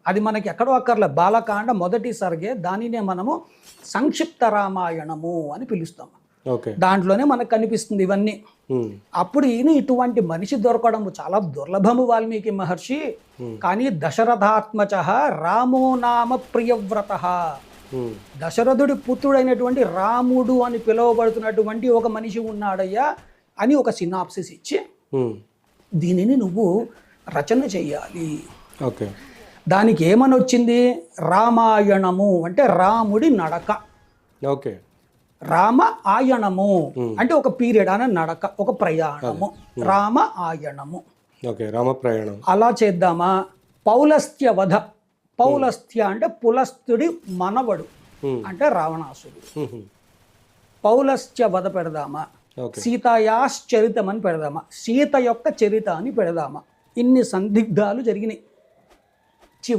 అది మనకి ఎక్కడో అక్కర్లే, బాలకాండ మొదటి సర్గే, దానినే మనము సంక్షిప్త రామాయణము అని పిలుస్తాం. ఓకే. దాంట్లోనే మనకు కనిపిస్తుంది ఇవన్నీ. అప్పుడు ఈయన ఇటువంటి మనిషి దొరకడం చాలా దుర్లభము వాల్మీకి మహర్షి. కానీ దశరథాత్మచ రామో నామ ప్రియవ్రత, దశరథుడి పుత్రుడైనటువంటి రాముడు అని పిలువబడుతున్నటువంటి ఒక మనిషి ఉన్నాడయ్యా అని ఒక సినాప్సిస్ ఇచ్చి దీనిని నువ్వు రచన చెయ్యాలి. ఓకే. దానికి ఏమని వచ్చింది? రామాయణము అంటే రాముడి నడక. ఓకే. రామ ఆయనము అంటే ఒక పీరియడ్ అనే నడక, ఒక ప్రయాణము. రామ ఆయనము. ఓకే. రామ ప్రయాణం. అలా చేద్దామా? పౌలస్త్య వధ. పౌలస్త్య అంటే పులస్తుడి మనవడు అంటే రావణాసుడు. పౌలస్త్య వధ పెడదామా? సీతాయాశ్చరితం అని పెడదామా? సీత యొక్క చరిత అని పెడదామా? ఇన్ని సందిగ్ధాలు జరిగినాయి.